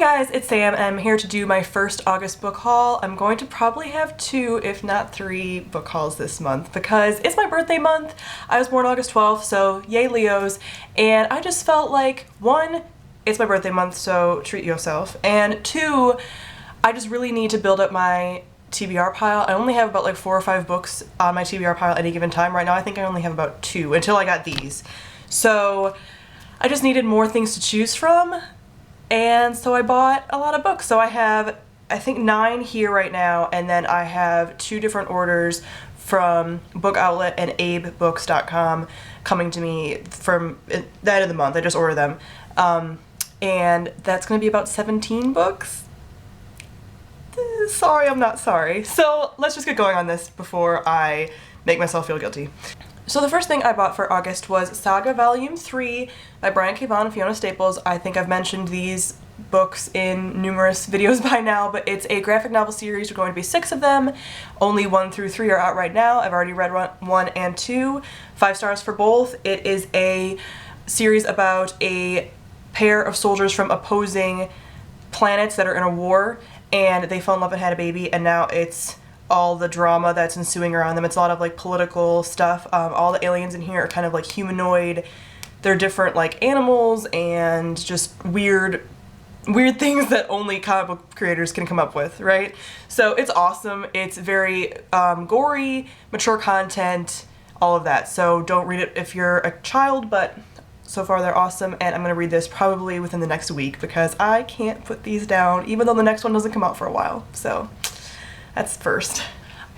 guys, it's Sam and I'm here to do my first August book haul. I'm going to probably have 2, if not 3 book hauls this month because it's my birthday month. I was born August 12th, so yay Leos. And I just felt like, 1, it's my birthday month, so treat yourself. And 2, I just really need to build up my TBR pile. I only have about like 4 or 5 books on my TBR pile at any given time. Right now I think I only have about 2 until I got these. So I just needed more things to choose from. And so I bought a lot of books. So I have, I think 9 here right now, and then I have 2 different orders from Book Outlet and abebooks.com coming to me from the end of the month. I just ordered them. And that's going to be about 17 books. Sorry, I'm not sorry. So let's just get going on this before I make myself feel guilty. So the first thing I bought for August was Saga Volume 3 by Brian K. Vaughan and Fiona Staples. I think I've mentioned these books in numerous videos by now, but it's a graphic novel series. There are going to be 6 of them. Only 1 through 3 are out right now. I've already read 1 and 2. 5 stars for both. It is a series about a pair of soldiers from opposing planets that are in a war, and they fell in love and had a baby, and now it's all the drama that's ensuing around them. It's a lot of like political stuff. All the aliens in here are kind of like humanoid. They're different like animals and just weird things that only comic book creators can come up with, right? So it's awesome. It's very gory, mature content, all of that. So don't read it if you're a child, but so far they're awesome, and I'm gonna read this probably within the next week because I can't put these down even though the next one doesn't come out for a while. So that's first.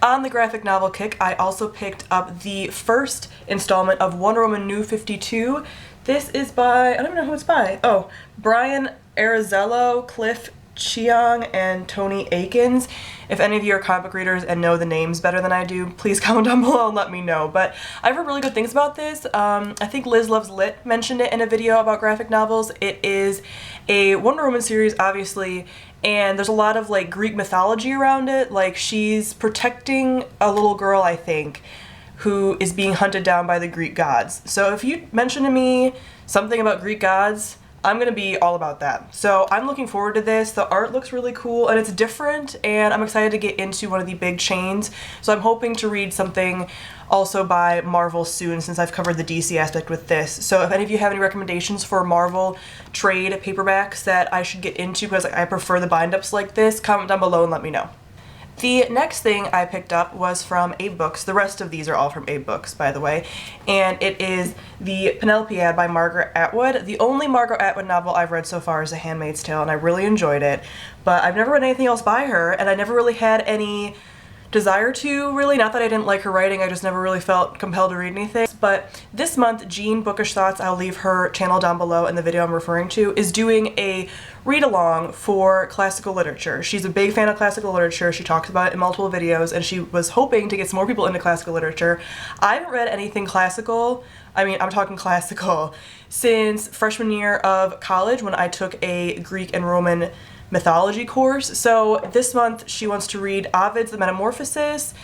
On the graphic novel kick, I also picked up the first installment of Wonder Woman New 52. This is by, I don't even know who it's by. Oh, Brian Arezzo, Cliff Chiang, and Tony Akins. If any of you are comic book readers and know the names better than I do, please comment down below and let me know. But I've heard really good things about this. I think Liz Loves Lit mentioned it in a video about graphic novels. It is a Wonder Woman series, obviously, and there's a lot of like Greek mythology around it. Like she's protecting a little girl, I think, who is being hunted down by the Greek gods. So if you mention to me something about Greek gods, I'm gonna be all about that. So I'm looking forward to this. The art looks really cool and it's different, and I'm excited to get into one of the big chains. So I'm hoping to read something also by Marvel soon, since I've covered the DC aspect with this. So if any of you have any recommendations for Marvel trade paperbacks that I should get into because I prefer the bind-ups like this, comment down below and let me know. The next thing I picked up was from Abe Books. The rest of these are all from Abe Books, by the way. And it is the Penelope Ad by Margaret Atwood. The only Margaret Atwood novel I've read so far is A Handmaid's Tale, and I really enjoyed it. But I've never read anything else by her, and I never really had any desire to, really. Not that I didn't like her writing, I just never really felt compelled to read anything. But this month, Jean Bookish Thoughts, I'll leave her channel down below in the video I'm referring to, is doing a read-along for classical literature. She's a big fan of classical literature. She talks about it in multiple videos, and she was hoping to get some more people into classical literature. I haven't read anything classical, I mean, I'm talking classical, since freshman year of college when I took a Greek and Roman mythology course. So this month she wants to read Ovid's The Metamorphoses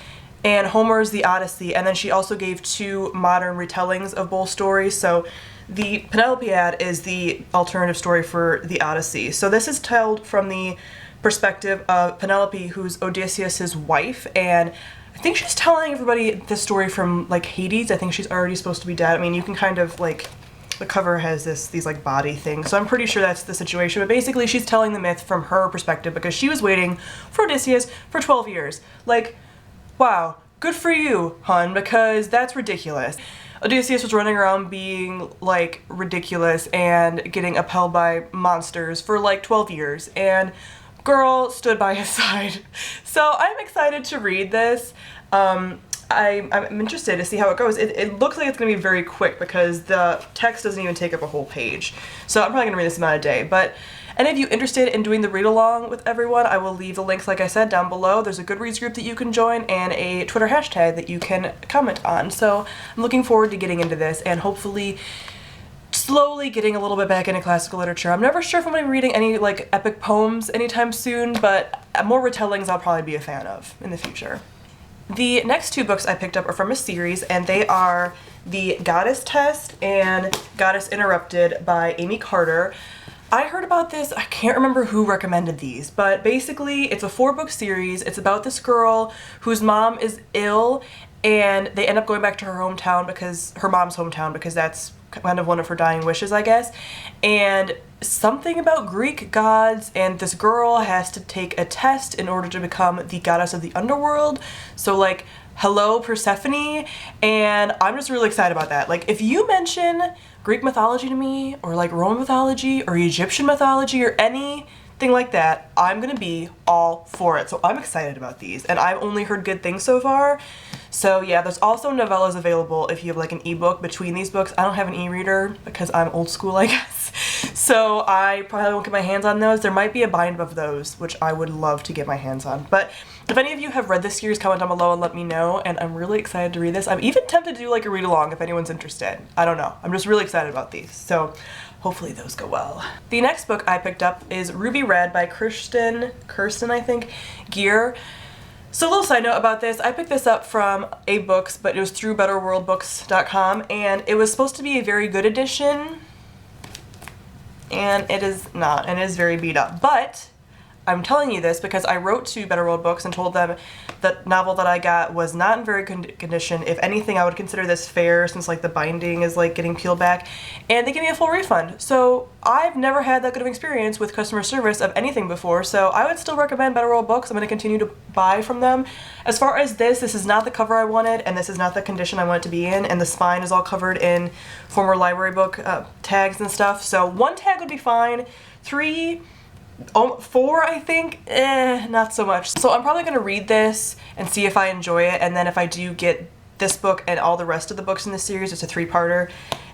and Homer's The Odyssey, and then she also gave 2 modern retellings of both stories. So the Penelope Ad is the alternative story for The Odyssey. So this is told from the perspective of Penelope, who's Odysseus's wife, and I think she's telling everybody this story from like Hades. I think she's already supposed to be dead. I mean, you can kind of like, the cover has these like body things, so I'm pretty sure that's the situation, but basically she's telling the myth from her perspective because she was waiting for Odysseus for 12 years. Like, wow, good for you, hun, because that's ridiculous. Odysseus was running around being like ridiculous and getting upheld by monsters for like 12 years, and girl stood by his side. So I'm excited to read this. I'm interested to see how it goes. It looks like it's going to be very quick because the text doesn't even take up a whole page. So I'm probably going to read this amount a day. But any of you interested in doing the read-along with everyone, I will leave the links, like I said, down below. There's a Goodreads group that you can join and a Twitter hashtag that you can comment on. So I'm looking forward to getting into this and hopefully slowly getting a little bit back into classical literature. I'm never sure if I'm going to be reading any like epic poems anytime soon, but more retellings I'll probably be a fan of in the future. The next 2 books I picked up are from a series, and they are The Goddess Test and Goddess Interrupted by Amy Carter. I heard about this, I can't remember who recommended these, but basically it's a 4-book series. It's about this girl whose mom is ill and they end up going back to her hometown because her mom's hometown because that's kind of one of her dying wishes, I guess. And something about Greek gods, and this girl has to take a test in order to become the goddess of the underworld. So like, hello Persephone, and I'm just really excited about that. Like, if you mention Greek mythology to me, or like Roman mythology, or Egyptian mythology, or anything like that, I'm gonna be all for it. So I'm excited about these, and I've only heard good things so far. So yeah, there's also novellas available if you have like an ebook between these books. I don't have an e-reader because I'm old school, I guess. So I probably won't get my hands on those. There might be a bind of those, which I would love to get my hands on. But if any of you have read this series, comment down below and let me know, and I'm really excited to read this. I'm even tempted to do like a read along if anyone's interested. I don't know. I'm just really excited about these. So hopefully those go well. The next book I picked up is Ruby Red by Kirsten, I think, Gear. So a little side note about this, I picked this up from A Books, but it was through betterworldbooks.com, and it was supposed to be a very good edition, and it is not, and it is very beat up. But I'm telling you this because I wrote to Better World Books and told them that novel that I got was not in very good condition. If anything, I would consider this fair since like the binding is like getting peeled back, and they gave me a full refund. So I've never had that good of an experience with customer service of anything before, so I would still recommend Better World Books. I'm going to continue to buy from them. As far as this is not the cover I wanted, and this is not the condition I want it to be in, and the spine is all covered in former library book tags and stuff, so 1 tag would be fine. 3, 4, I think, not so much. So I'm probably going to read this and see if I enjoy it, and then if I do get this book and all the rest of the books in the series, it's a 3-parter,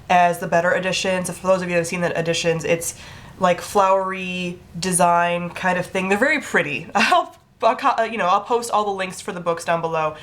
as the better editions. For those of you that have seen the editions, it's like flowery design kind of thing. They're very pretty. I'll post all the links for the books down below,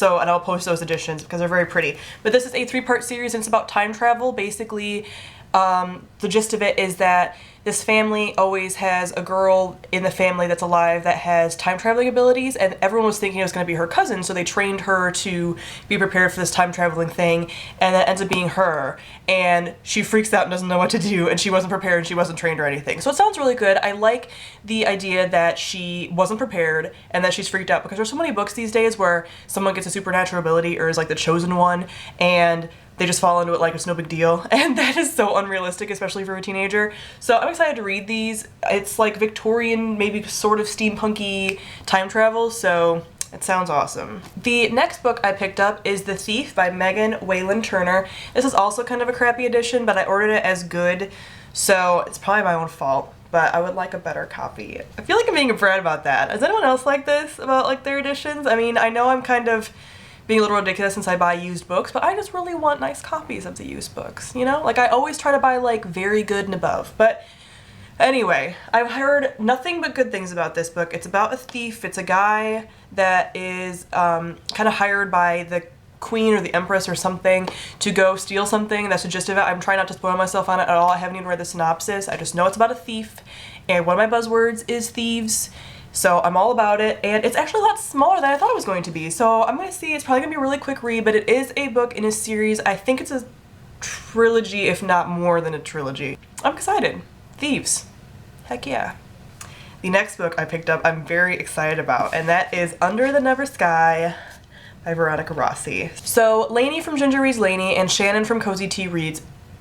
and I'll post those editions because they're very pretty. But this is a 3-part series, and it's about time travel. Basically, the gist of it is that this family always has a girl in the family that's alive that has time traveling abilities, and everyone was thinking it was going to be her cousin, so they trained her to be prepared for this time traveling thing, and that ends up being her, and she freaks out and doesn't know what to do, and she wasn't prepared and she wasn't trained or anything. So it sounds really good. I like the idea that she wasn't prepared and that she's freaked out, because there's so many books these days where someone gets a supernatural ability or is like the chosen one, and they just fall into it like it's no big deal, and that is so unrealistic, especially for a teenager. So I'm excited to read these. It's like Victorian, maybe sort of steampunky time travel, so it sounds awesome. The next book I picked up is The Thief by Megan Whalen Turner. This is also kind of a crappy edition, but I ordered it as good, so it's probably my own fault, but I would like a better copy. I feel like I'm being a brat about that. Does anyone else like this, about like their editions? I mean, I know I'm kind of being a little ridiculous since I buy used books, but I just really want nice copies of the used books, you know? Like, I always try to buy like very good and above. But anyway, I've heard nothing but good things about this book. It's about a thief. It's a guy that is kind of hired by the queen or the empress or something to go steal something. That's the gist of it. I'm trying not to spoil myself on it at all. I haven't even read the synopsis. I just know it's about a thief, and one of my buzzwords is thieves. So I'm all about it, and it's actually a lot smaller than I thought it was going to be. So I'm going to see. It's probably going to be a really quick read, but it is a book in a series. I think it's a trilogy, if not more than a trilogy. I'm excited. Thieves. Heck yeah. The next book I picked up I'm very excited about, and that is Under the Never Sky by Veronica Rossi. So Lainey from Ginger Reads Lainey and Shannon from Cozy Tea Reads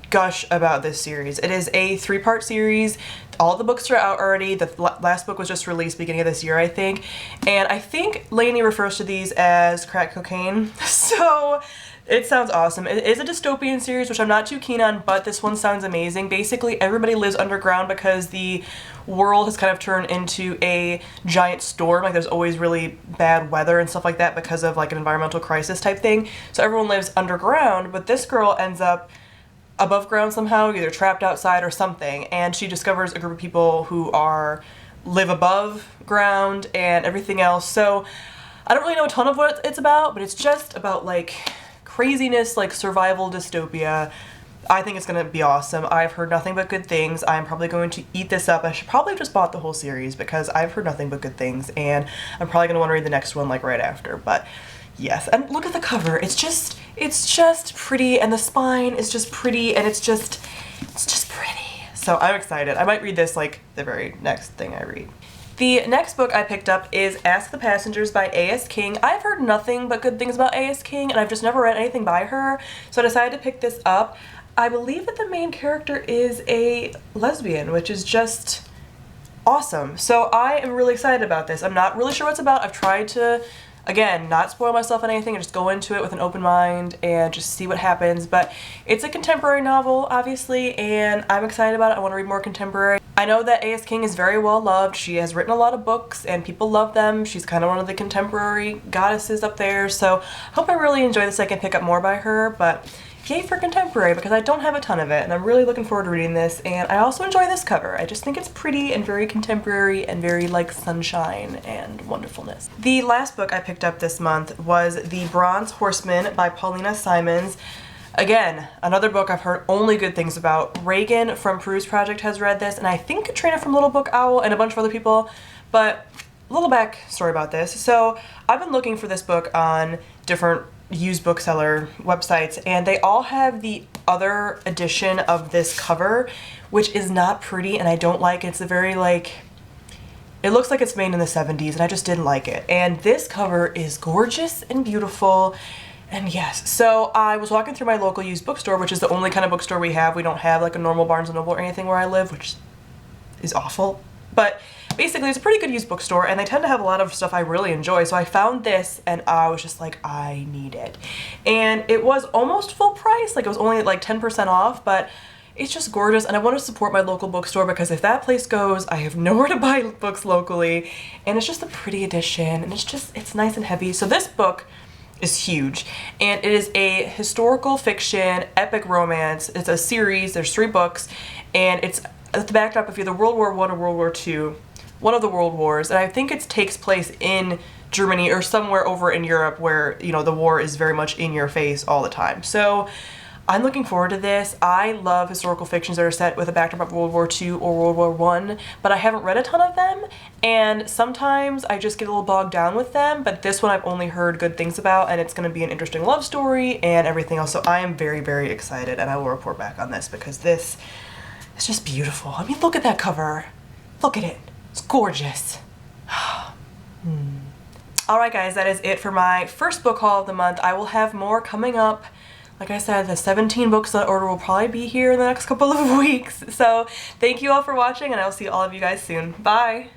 gush about this series. It is a 3-part series. All the books are out already. The last book was just released beginning of this year, I think. And I think Lainey refers to these as crack cocaine. So it sounds awesome. It is a dystopian series, which I'm not too keen on, but this one sounds amazing. Basically, everybody lives underground because the world has kind of turned into a giant storm. Like, there's always really bad weather and stuff like that because of like an environmental crisis type thing. So everyone lives underground, but this girl ends up above ground somehow, either trapped outside or something, and she discovers a group of people who live above ground and everything else. So I don't really know a ton of what it's about, but it's just about like craziness, like survival dystopia. I think it's gonna be awesome. I've heard nothing but good things. I'm probably going to eat this up. I should probably have just bought the whole series because I've heard nothing but good things, and I'm probably gonna want to read the next one like right after. But yes, and look at the cover. It's just pretty, and the spine is just pretty, and it's just pretty. So I'm excited. I might read this like the very next thing I read. The next book I picked up is Ask the Passengers by A.S. King. I've heard nothing but good things about A.S. King, and I've just never read anything by her, so I decided to pick this up. I believe that the main character is a lesbian, which is just awesome. So I am really excited about this. I'm not really sure what it's about. I've tried to, again, not spoil myself on anything and just go into it with an open mind and just see what happens. But it's a contemporary novel, obviously, and I'm excited about it. I want to read more contemporary. I know that A.S. King is very well loved. She has written a lot of books and people love them. She's kind of one of the contemporary goddesses up there. So I hope I really enjoy this. I can pick up more by her, but yay for contemporary because I don't have a ton of it and I'm really looking forward to reading this. And I also enjoy this cover. I just think it's pretty and very contemporary and very like sunshine and wonderfulness. The last book I picked up this month was The Bronze Horseman by Paulina Simons. Again, another book I've heard only good things about. Reagan from Peruse Project has read this, and I think Katrina from Little Book Owl and a bunch of other people, but a little backstory about this. So I've been looking for this book on different used bookseller websites, and they all have the other edition of this cover, which is not pretty, and I don't like it. It's a very like, it looks like it's made in the 70s, and I just didn't like it. And this cover is gorgeous and beautiful. And yes, so I was walking through my local used bookstore, which is the only kind of bookstore we have. We don't have like a normal Barnes & Noble or anything where I live, which is awful. But basically it's a pretty good used bookstore and they tend to have a lot of stuff I really enjoy. So I found this and I was just like, I need it. And it was almost full price, like it was only like 10% off, but it's just gorgeous and I want to support my local bookstore because if that place goes, I have nowhere to buy books locally. And it's just a pretty edition and it's nice and heavy. So this book is huge and it is a historical fiction epic romance. It's a series, there's 3 books, and it's the backdrop of either World War I or World War II, one of the world wars, and I think it takes place in Germany or somewhere over in Europe where, you know, the war is very much in your face all the time. So I'm looking forward to this. I love historical fictions that are set with a backdrop of World War II or World War I, but I haven't read a ton of them, and sometimes I just get a little bogged down with them, but this one I've only heard good things about, and it's going to be an interesting love story and everything else, so I am very, very excited, and I will report back on this because this is just beautiful. I mean, look at that cover. Look at it. It's gorgeous. Alright guys, that is it for my first book haul of the month. I will have more coming up. Like I said, the 17 books in order will probably be here in the next couple of weeks. So thank you all for watching and I will see all of you guys soon. Bye!